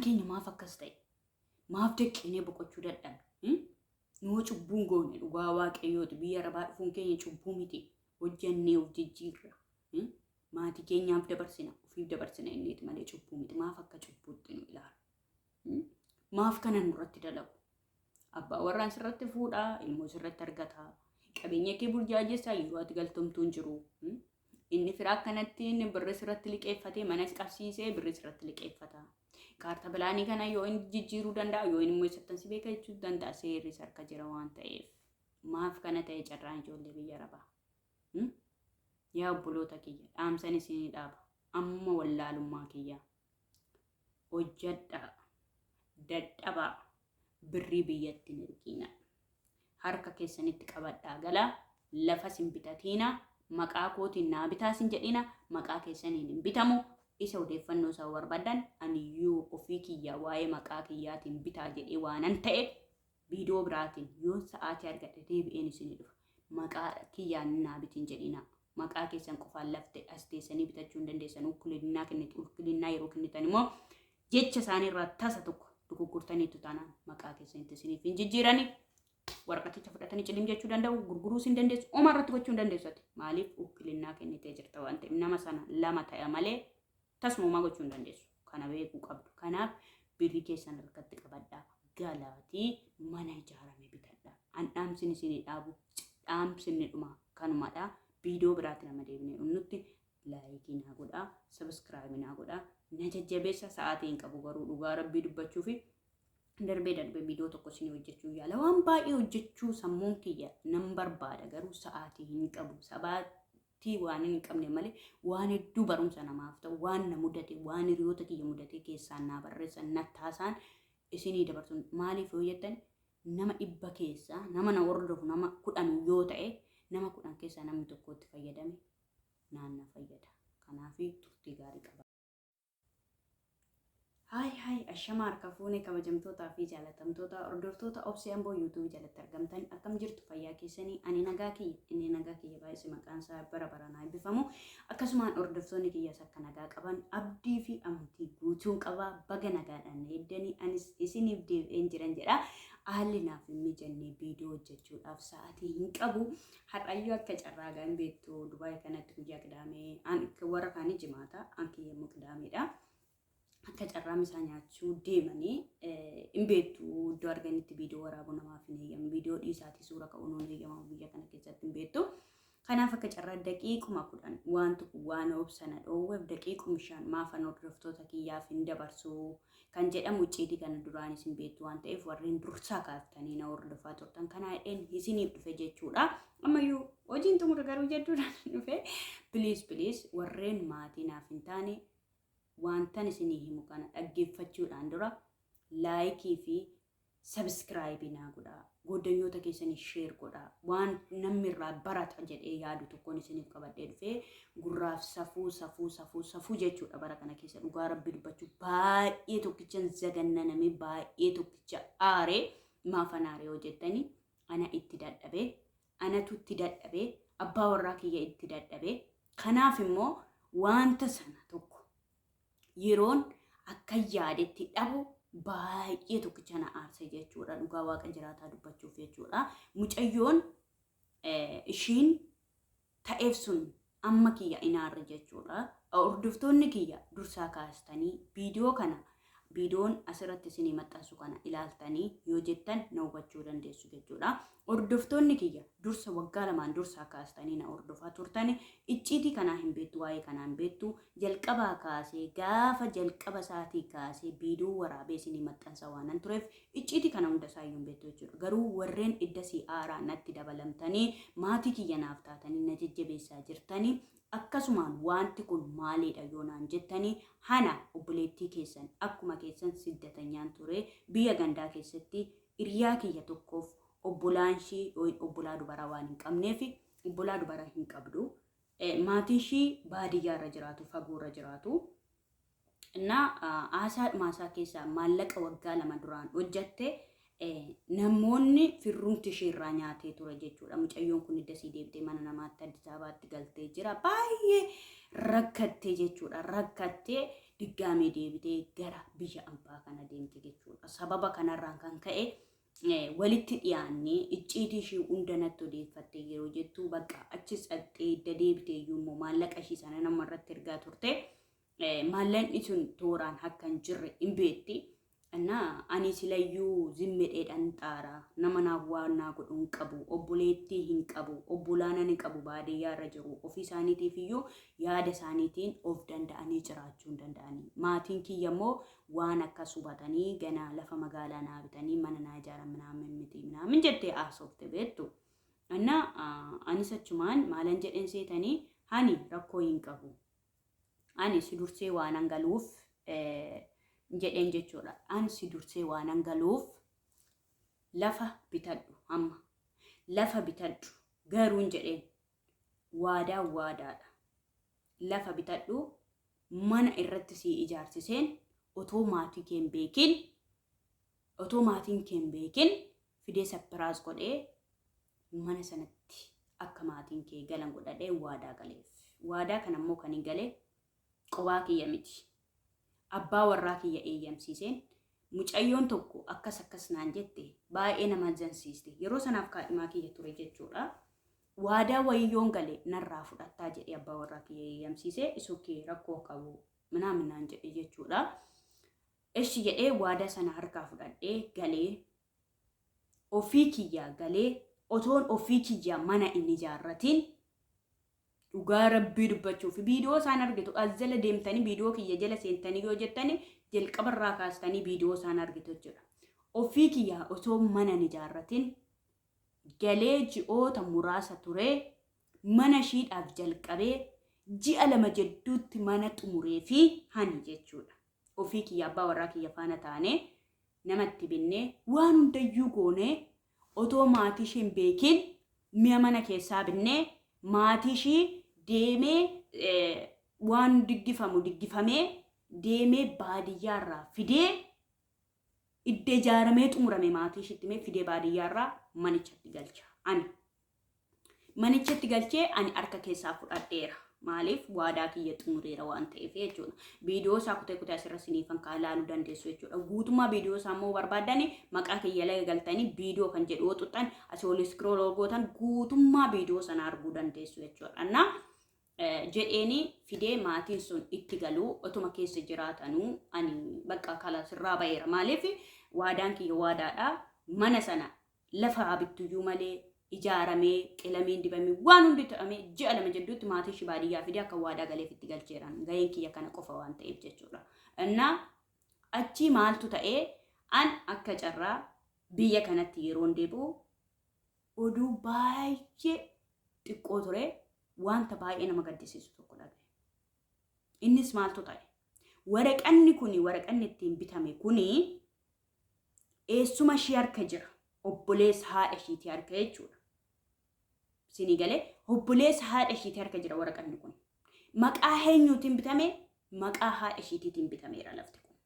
keenya maaf akkas ta'e? Maaf deqqinee boqochuu dadhabne? Nuu cubbuun goone dhugaa waaqayyooti biyya arabaa dhufuun keenya cubbuu miti. Hojjannee of jijjiirra. Maatii keenyaaf dabarsina, ofiif dabarsina inniiti malee cubbuu miti. Maaf akka cubbuutti nu ilaalu? Maaf kana nurratti dalagu? Abbaa warraan sirratti fuudhaa, ilmoo sirratti argataa. Qabeenya kee burjaajessaa yeroo ati galtomtuun jiru. Inni fira akkanatti birri sirratti liqeeffatee mana qabsiisee birri sirratti liqeeffata. Kaarta bilaanii kana yoo inni jijjiiruu danda'a yoo inni immoo isattan si beeka jechuu danda'a seerri harka jira waan ta'eef. Maaf kana ta'e carraan ijoollee biyya arabaa? Yaa obboloota kiyya dhaamsan isinii dhaaba. Amma wallaalummaa kiyya. Hojjadhaa. Dadhabaa. Birrii biyyatti hin ergiina. Harka keessanitti qabadhaa galaa. Lafa sin bitatiina. Maqaa kootiin naa bitaa sin jedhina. Maqaa keessaniin hin bitamu. Isa odeeffannoo isaa barbaadan aniyyuu ofii kiyyaa waa'ee maqaa kiyyaatiin bitaa jedhee waanan ta'eef viidiyoo biraatiin yoo sa'aatii argadhe deebi'een isinii dhufa. Maqaa kiyyaan naa bitiin jedhina. Maqaa keessan qofaan lafte as teessanii bitachuu hin dandeessan. Ulkulinnaa yeroo kennitan immoo jecha isaaniirraa tasa tokko dogoggortaniitu taanaan maqaa keessanitti isiniif hin jijjiirani. Waraqaticha fudhatanii cilim jechuu danda'u, gurguruus hin dandeessu, oma irratti gochuu hin dandeessati. Maaliif ulkulinnaa kennitee jirta waan ta'eef nama sana lama ta'a malee tasuma gochuu hin dandeessu. Kana beekuu qabdu. Kanaaf birrii keessan harkatti qabadhaa. Galaatii mana ijaarame bitadhaa. An dhaamsin isinii dhaabu dhaamsinni dhuma kanumadhaa. Viidiyoo biraatti nama deebinee nutti laayikii naa godhaa, sabiskiraaybii naa godhaa. Na jajjabeessa sa'aatii hin qabu garuu dhugaa rabbii dubbachuu fi darbee viidiyoo tokko isinii hojjechuu yaala. Waan baay'ee hojjechuu sammuun kiyya nan barbaada garuu sa'aatii hin qabu. Sabaatii waan hin qabne malee waan hedduu barumsa namaaf ta'u waan na mudate waan hiriyoota kiyya mudate keessaan naa barreessan nattaasaan isinii dabarsuun maaliif yoo jettan nama 100 keessaa nama na hordofu nama 10 yoo ta'e nama 10 keessaa namni tokkotti fayyadame naan na fayyada. Kanaaf turtii gaarii qaba. Hai ashama harka fuune kabajamtootaa fi jaalatamtoota hordoftoota Obsee Amboo YouTube jalatti argamtan akkam jirtu fayyaa keessanii ani nagaa kiyya inni nagaa kiyya baay'ee maqaan isaa bara baranaa eebbifamu akkasumaan hordoftoonni kiyyaas akka nagaa qaban abdii fi amantii guutuun qaba baga nagaadhaan eeddanii anis isiniif deebi'een jiran jedha. Haalli naaf hin mijannee viidiyoo hojjechuudhaaf sa'aatii hin qabu. Har'ayyuu akka carraagaan beektu Dubaay kanatti guyyaa qidaamee warra kaanii jimaata anki yemmuu qidaameedha. Akka carraa misaa nyaachuu deemanii hin beektu iddoo arganitti viidiyoo waraabuu namaaf hin eeyyamu. Viidiyoo dhiisaatii suura ka'uun hin eeyyamu biyya kana keessatti hin beektu. Kanaaf akka carraa daqiiquma 10 waan tokko waan obsana dhoowweef daqiiquma 5 maafan hordoftoota kiyyaaf hin dabarsu kan jedhamu icciitii kana duraanis hin beektu waan ta'eef warreen dursaa kaaftanii na hordofaa turtan kana hidheen isiniif dhufe jechuudha. Ammayyuu hojiin xumura garuu jedhuudhaan dhufe please warreen maatii naaf hin taane wantan isinii himu kana dhaggeeffachuudhaan dura laayikii fi sabiskiraayibii naa godhaa. Goddanyoota keessanii sheer godhaa. Waan namni irraa barata jedhee yaadu tokkoon isiniif qabadhee dhufee gurraaf safuu jechuudha bara kana keessa dhugaa rabbi dubbachuu baay'ee tokkichaan zagannaname baay'ee tokkicha aaree maafan aaree hojjettanii ana itti dadhabee anatu itti dadhabee abbaa warraa kiyya itti dadhabee kanaaf immoo wanta sana tokko yeroon akka yaadetti dhabu baay'ee tokkicha na aarse jechuudha dhugaa waaqa jiraataa dubbachuuf jechuudha. Mucayyoon ishiin ta'eef sun amma kiyya inaarre jechuudha. Hordoftoonni kiyya dursaa kaastanii viidiyoo kana viidiyoon asirratti isinii maxxansu kana ilaaltanii yoo jettan na hubachuu dandeessu jechuudha. Hordoftoonni kiyya dursa waggaa lamaan dursaa kaastanii na hordofaa turtani icciitii kanaa hin beektu waa'ee kanaa hin beektu jalqabaa kaasee gaafa jalqaba isaatii kaasee viidiyoo waraabee isinii maxxansa waanan tureef icciitii kana hunda isaa hin beektu jechuudha. Garuu warreen iddasii aaraa natti dabalamtanii maatii kiyya naaf taatanii na jajjabeessaa jirtanii akkasumaan wanti kun maaliidha yoo naan jettanii hana obboleettii keessan akkuma keessan siddatanyaan ture biyya gandaa keessatti hiriyaa kiyya tokkoof obbolaanshii obbolaa dubaraa waan hin qabneef obbolaa dubaraa hin qabdu maatiin ishii baadiyyaa irra jiraatu fagoo irra jiraatu na aasaa maasaa keessaa maallaqa waggaa 2 duraan hojjatte namoonni firrumti ishirraa nyaatee ture jechuudha. Mucayyoon kun iddasii deebitee mana namaatti Addis Ababaatti galtee jira. Baay'ee rakkattee jechuudha. Rakkattee diggaamee deebitee gara biyya ambaa kana deemte jechuudha. Sababa kanarraan kan ka'e walitti dhiyaannee icciitii ishee hunda natti odeeffatte yeroo jettu bakka achis dhaqxee deebitee iyyuu maallaqa ishii sana namarratti ergaa turte maallaqni sun tooraan akka hin jirre hin beekti. እና አኒ ሲለዩ ዝምዴዳን ጣራ ነመናዋና ጎዱን ቀቡ ኦቡሌቲ ሂንቀቡ ኦቡላናን ቀቡ ባዲያ ረጅሩ ኦፊሳኒቲ ፊዩ ያደ ሳኒቲን ኦፍ ደንዳኒ ጭራቹን ደንዳኒ ማቲን ኪየሞ ዋን አካሱባታኒ ገና ለፈ መጋላና ብተኒ ማንና ጃራ ምናምን ምቲ ምናምን ጀቴ አሶፍተ ቤቱ እና አኒሰቹማን ማለን ጀደን ሴተኒ ሃኒ ረኮ ሂንቀቡ አኒ ሲዱርሴ ዋናንጋሉፍ jedheen jechuudha. Ansi dursee waan hangaluuf lafa bitadhu amma lafa bitadhu garuun jedheen waadaadha. Lafa bitadhu mana irratti si ijaarsiseen otoo maatiin keen beekin fidee sapiraas godhee mana sanatti akka maatiin kee galan godhadhee waadaa galeef. Waadaa kan ammoo kan hin galee qobaa kiyya miti. Abbaa warraa kiyya eeyyamsiiseen mucayyoon tokko akkas naan jette baay'ee nama jansiiste yeroo sanaaf kaadhimaa kiyya ture jechuudha. Waadaa wayyoon galee narraa fudhattaa jedhee abbaa warraa kiyya eeyyamsiisee isukee rakkoo qabu minaamin naan jedhe jechuudha. Eshi jedhee waadaa sana harkaa fudhadhee galee ofii kiyyaa galee otoon ofii kiyyaa mana inni ijaarratiin dhugaa rabbii dubbachuuf viidiyoo isaan argitu azjala deemtanii viidiyoo kiyya jala seentanii yoo jettani jalqabarraa kaastanii viidiyoo isaan argitu jechuudha. Ofii kiyyaa osoo mana ijaarratiin galee ji'oota muraasa ture mana shiidhaaf jalqabee ji'a 2 jedduutti mana xumuree fi hani jechuudha. Ofii kiyyaa abbaa warraa kiyya faana taane namatti binnee waan hundayyuu goonee otoo maatii ishee hin beekin mi'a mana keessaa binnee maatii ishee deemee waan diggifamee deemee baadiyyaarraa fidee idde ijaaramee xumurame maatii ishiitti fidee baadiyyaarraa manichatti galcha. Manichatti galchee ani harka keessaa fudhadheera. Maaliif waadaa kiyya xumureera waan ta'eef jechuudha. Viidiyoo isaa kutee asirra siniifan ilaaluu dandeessu jechuudha. Guutummaa viidiyoo isaa immoo barbaadani maqaa kiyya laga galtanii viidiyoo kan jedhu xuxxan asii ol scroll gootan guutummaa viidiyoo sana arguu dandeessu jechuudha. Jedheeni fidee maatiin sun itti galuu otuma keessa jiraatanuu ani bakka kala sirraa baheera. Maaliif waadaan kiyya waadaadha. Mana sana lafa bittuyyuu malee ijaaramee qilameen dibamee waan hundi ta'amee ji'a 2 jedduutti maatii ishee baadiyyaa fidee akka waadaa galeef itti galcheeran. Gaheen kiyya kana qofa waan ta'eef jechuudha. Innaa achi maaltu ta'ee an akka carraa biyya kanatti yeroon deebi'u oduu baay'ee xiqqoo ture. Wanta baay'ee nama gaddisiisu tokko dhagaye. Innis maaltu ta'e? Waraqanni ittiin bitame kuni eessuma ishee harka jira. Obboleessa haadha ishiitii harka jechuudha. Sinii galee obboleessa haadha ishiitii harka jira waraqanni kun. Maqaa eenyuutiin bitame? Maqaa haadha ishiitiin bitameera lafti kun.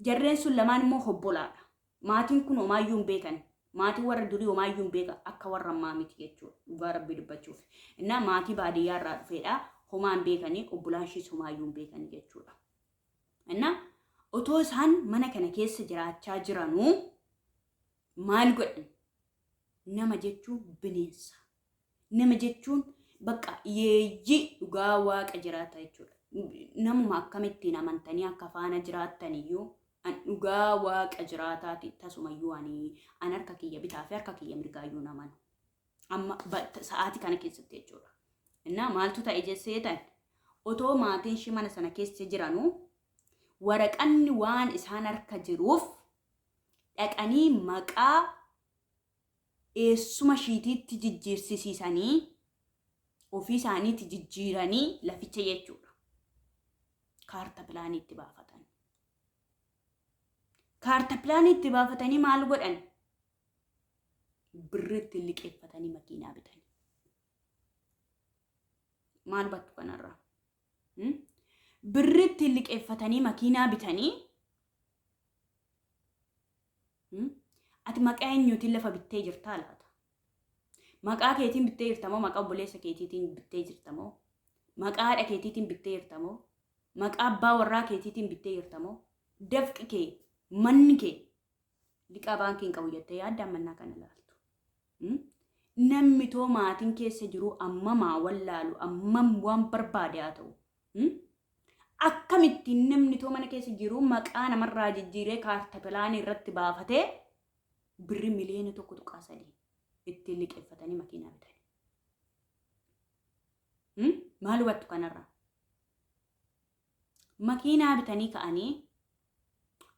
Jarreen sun lamaan immoo obbolaadha. Maatiin kun homaayyuu hin beekan. Maatii warra durii homaayyuu hin beekan akka warra ammaa miti jechuudha. Dhugaa rabbii dubbachuuf. Innaa maatii baadiyyaarraa dhufeedha. Homaa hin beekanii obbolaan ishiis homaayyuu hin beekanii jechuudha. Innaa otoo isaan mana kana keessa jiraachaa jiranuu maal godhan? Nama jechuun bineensa. Nama jechuun bakka yeeyyii dhugaa waaqa jiraata jechuudha. Namuma akkamittiin amantanii akka faana jiraataniyyuu an dhugaa waaqa jiraataati tasumayyuu an harka kiyya bitaa fi harka kiyya mirgaayyuu naman. Amma sa'aatii kana keessatti jechuudha. Innaa maaltu ta'e jesseetan otoo maatiin ishee mana sana keessa jiranuu waraqanni waan isaan harka jiruuf dhaqanii maqaa eessuma ishiitiitti jijjiirsisiisanii ofii isaaniitti jijjiiranii laficha jechuudha. Kaarta pilaanii itti baafatan. Kaarta pilaanii itti baafatanii maal godhan? Birritti liqeeffatanii makiinaa bitanii. Maal battu kanarraa? Birritti liqeeffatanii makiinaa bitanii ati maqaa eenyuutiin lafa bittee jirtaa laata? Maqaa keetiin bittee jirtamoo maqaa obboleessa keetiitiin bittee jirtamoo maqaa haadha keetiitiin bittee jirtamoo maqaa abbaa warraa keetiitiin bittee jirtamoo dafqi kee manni kee liqaa baankiin qabu jettee yaaddaan mannaa kana laaltu. Namni too maatiin keessa jiru ammamaa wallaalu ammam waan barbaade haa ta'u. Akkamittiin namni too mana keessa jiru maqaa namarraa jijjiiree kaarta pilaanii irratti baafatee birri miliyoona 1.3 ittiin liqeeffatanii makiinaa bitanii. Maal hubattu kanarraa? Makiinaa bitanii ka'anii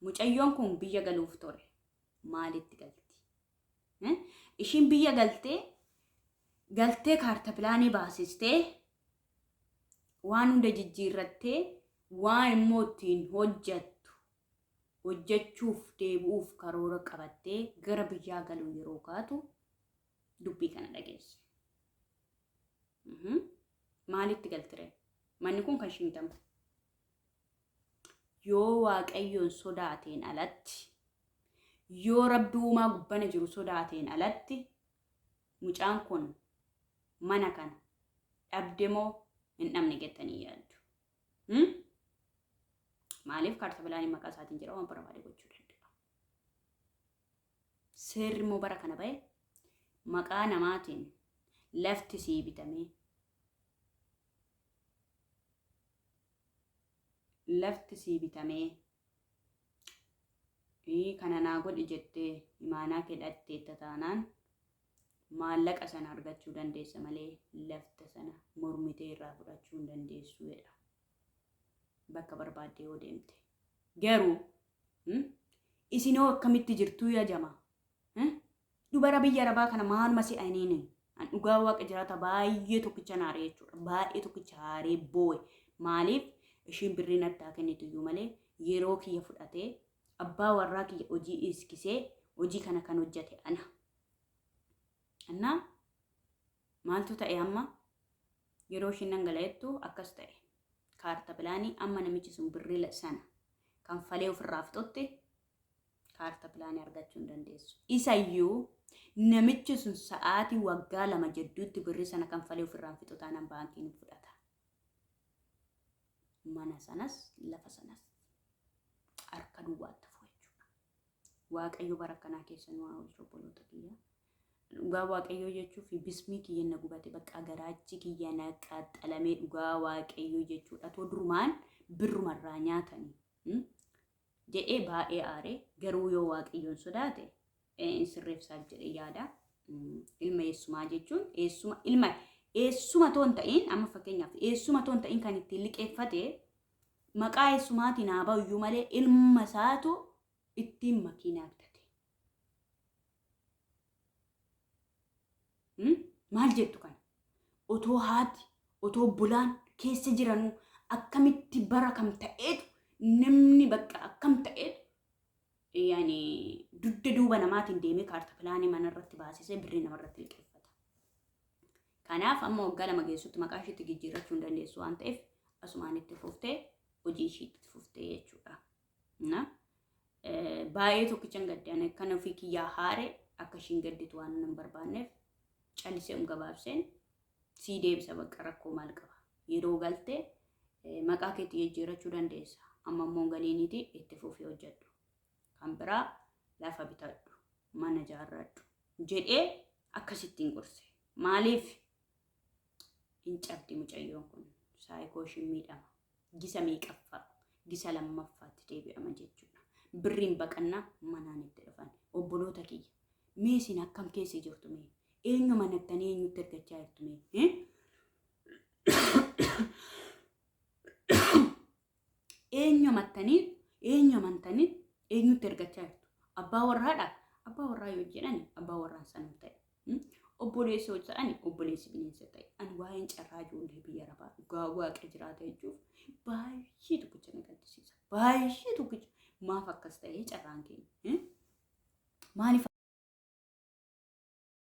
mucayyoon kun biyya galuuf ture. Maalitti galti? Ishiin biyya galtee kaarta pilaanii baasistee waan hunda jijjiirrattee waan immoo ittiin hojjechuuf deebi'uuf karoora qabattee gara biyyaa galuu yeroo kaatu dubbii kana dhageesse. Maalitti galtire? Manni kun kan shintamu. Yoo waaqayyoon sodaateen alatti, yoo rabbi uumaa gubbana jiru sodaateen alatti, mucaan kun mana kana dhabde moo hin dhabne jettanii yaaddu? Maaliif kaarta pilaanii maqaa isaatiin jira waan barbaade gochuu danda'a. Seerri immoo bara kana bahe maqaa namaatiin lafti sii bitamee kana naa godhi jettee imaanaa kedhattee taanaan maallaqa sana argachuu dandeessa malee lafta sana mormitee irraa fudhachuu hin dandeessu jedha. Bakka barbaaddee yoo deemte. Garuu isinoo akkamitti jirtuu yaajama? Dubara biyya Arabaa kana maaluma si'aniin an dhugaa waaqa jiraata baay'ee tokkicha naaree jechuudha. Baay'ee tokkicha haaree boo'e. Maaliif ishiin birriin addaa kennituyyuu malee yeroo kiyya fudhatee abbaa warraa kiyya hojii iskisee hojii kana kan hojjate ana. Annaa maaltu ta'e amma yeroo ishiin dhangala'ettu akkas ta'e. Kaarta pilaanii amma namichi sun birrii sana kan falee ofirraa fixotte kaarta pilaanii argachuu hin dandeessu. Isayyuu namichi sun sa'aatii waggaa 2 jidduutti birrii sana kan falee ofirraa fixu taanaan baankiin fudhata. Mana sanas lafa sanas harka duwwaatti fuudhu jechuudha. Waaqayyo bara kanaa keessa nu haa oolchu obboloota kiyya. Dhugaa waaqayyoo jechuuf bismii kiyya na gubate bakka garaachi kiyya na qaxxalamee dhugaa waaqayyoo jechuudha. Too durumaan birrumarraa nyaatanii jedhee baay'ee aaree garuu yoo waaqayyoon sodaate sirreefsaaf jedhee yaada. Ilma eessumaa jechuun eessuma toon ta'in amma fakkeenyaaf eessuma toon ta'in kan ittiin liqeeffate maqaa eessumaatiin haa ba'uyyuu malee ilma isaatu ittiin makiinaa bitate. Maal jettu kana? Otoo haati, otoo bulaan keessa jiranuu akkamitti bara kam ta'eetu namni bakka akkam ta'eetu yaani dudda duuba namaatiin deemee kaarta pilaanii manarratti baasisee birrii namarratti liqeeffata. Kanaaf amma waggaa 2 geessutti maqaa ishiitti jijjiirrachuu hin dandeessu waan ta'eef asumaan itti fuftee hojii ishiitti fuftee jechuudha. Baay'ee tokkichan gaddaan kan ofii kiyyaa haare akka ishiin gadditu waan hin barbaanneef callisee gabaabseen sii deebisa bakka rakkoo maal qaba. Yeroo galtee maqaa keetti jijjiirrachuu dandeessa. Amma immoo galiiniiti itti fufii hojjedhu. Kan biraa lafa bitadhu, mana ijaarradhu jedhee akkasittiin gorse. Maaliif hin cabdi mucayyoon kun saayikoo ishiin miidhama. Gisa meeqaffaa, gisa lammaffaatti deebi'ama jechuudha. Birriin baqannaa manaan itti dhufan. Obboloota kiyya mee isin akkam keessa jirtu mee? Eenyu manattanii eenyutti ergachaa jirtu mee? Eenyu amantanii eenyutti ergachaa jirtu? Abbaa warraadha. Abbaa warraa yoo jedhani abbaa warraan sanuu ta'e. Obboleessi yoo jedhani obboleessi bineensa ta'e. Ani waa'een carraa ijoollee biyya Arabaa dhugaa waaqa jiraata jechuuf baay'ee tokkicha na gaddisiisa. Baay'ee tokkicha maaf akkas ta'ee carraan keenya? Maaliif